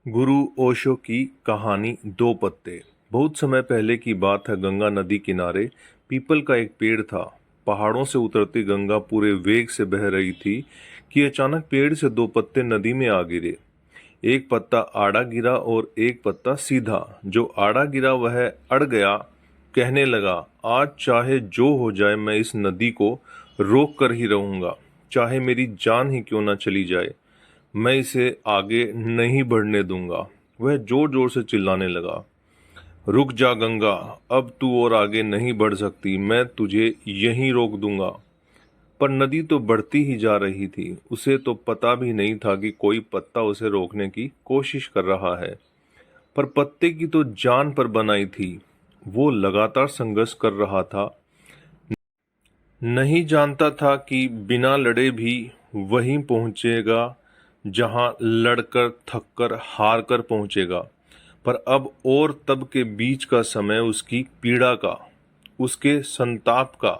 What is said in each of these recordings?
गुरु ओशो की कहानी दो पत्ते। बहुत समय पहले की बात है। गंगा नदी किनारे पीपल का एक पेड़ था। पहाड़ों से उतरती गंगा पूरे वेग से बह रही थी कि अचानक पेड़ से दो पत्ते नदी में आ गिरे। एक पत्ता आड़ा गिरा और एक पत्ता सीधा। जो आड़ा गिरा वह अड़ गया, कहने लगा, आज चाहे जो हो जाए मैं इस नदी को रोक कर ही रहूंगा, चाहे मेरी जान ही क्यों न चली जाए, मैं इसे आगे नहीं बढ़ने दूंगा। वह जोर जोर से चिल्लाने लगा, रुक जा गंगा, अब तू और आगे नहीं बढ़ सकती, मैं तुझे यहीं रोक दूंगा। पर नदी तो बढ़ती ही जा रही थी। उसे तो पता भी नहीं था कि कोई पत्ता उसे रोकने की कोशिश कर रहा है। पर पत्ते की तो जान पर बनाई थी। वो लगातार संघर्ष कर रहा था। नहीं जानता था कि बिना लड़े भी वहीं पहुंचेगा जहां लड़कर थककर हार कर पहुंचेगा। पर अब और तब के बीच का समय उसकी पीड़ा का, उसके संताप का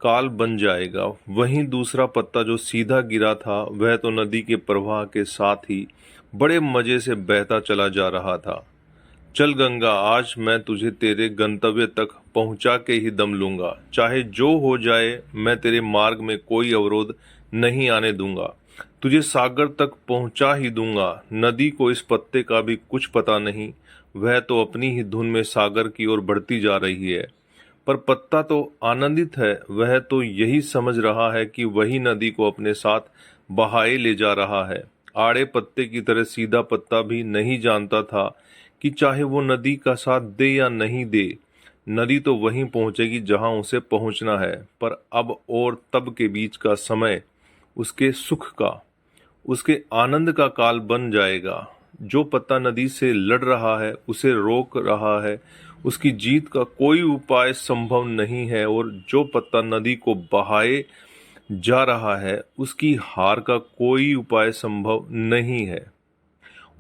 काल बन जाएगा। वहीं दूसरा पत्ता जो सीधा गिरा था वह तो नदी के प्रवाह के साथ ही बड़े मजे से बहता चला जा रहा था। चल गंगा, आज मैं तुझे तेरे गंतव्य तक पहुंचा के ही दम लूंगा, चाहे जो हो जाए मैं तेरे मार्ग में कोई अवरोध नहीं आने दूंगा, तुझे सागर तक पहुंचा ही दूंगा। नदी को इस पत्ते का भी कुछ पता नहीं, वह तो अपनी ही धुन में सागर की ओर बढ़ती जा रही है। पर पत्ता तो आनंदित है। वह तो यही समझ रहा है कि वही नदी को अपने साथ बहाए ले जा रहा है। आड़े पत्ते की तरह सीधा पत्ता भी नहीं जानता था कि चाहे वो नदी का साथ दे या नहीं दे, नदी तो वहीं पहुंचेगी जहां उसे पहुंचना है। पर अब और तब के बीच का समय उसके सुख का, उसके आनंद का काल बन जाएगा। जो पत्ता नदी से लड़ रहा है, उसे रोक रहा है, उसकी जीत का कोई उपाय संभव नहीं है। और जो पत्ता नदी को बहाए जा रहा है, उसकी हार का कोई उपाय संभव नहीं है।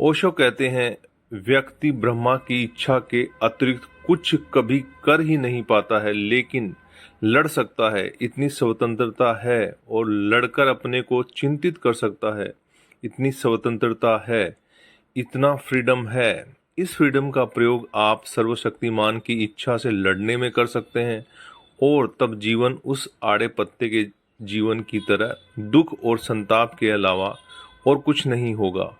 ओशो कहते हैं, व्यक्ति ब्रह्मा की इच्छा के अतिरिक्त कुछ कभी कर ही नहीं पाता है, लेकिन लड़ सकता है। इतनी स्वतंत्रता है और लड़कर अपने को चिंतित कर सकता है। इतनी स्वतंत्रता है, इतना फ्रीडम है। इस फ्रीडम का प्रयोग आप सर्वशक्तिमान की इच्छा से लड़ने में कर सकते हैं और तब जीवन उस आड़े पत्ते के जीवन की तरह दुख और संताप के अलावा और कुछ नहीं होगा।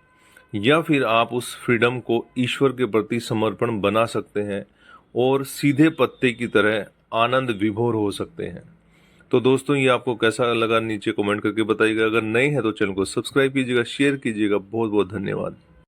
या फिर आप उस फ्रीडम को ईश्वर के प्रति समर्पण बना सकते हैं और सीधे पत्ते की तरह आनंद विभोर हो सकते हैं। तो दोस्तों, ये आपको कैसा लगा नीचे कमेंट करके बताइएगा। अगर नए हैं तो चैनल को सब्सक्राइब कीजिएगा, शेयर कीजिएगा। बहुत बहुत धन्यवाद।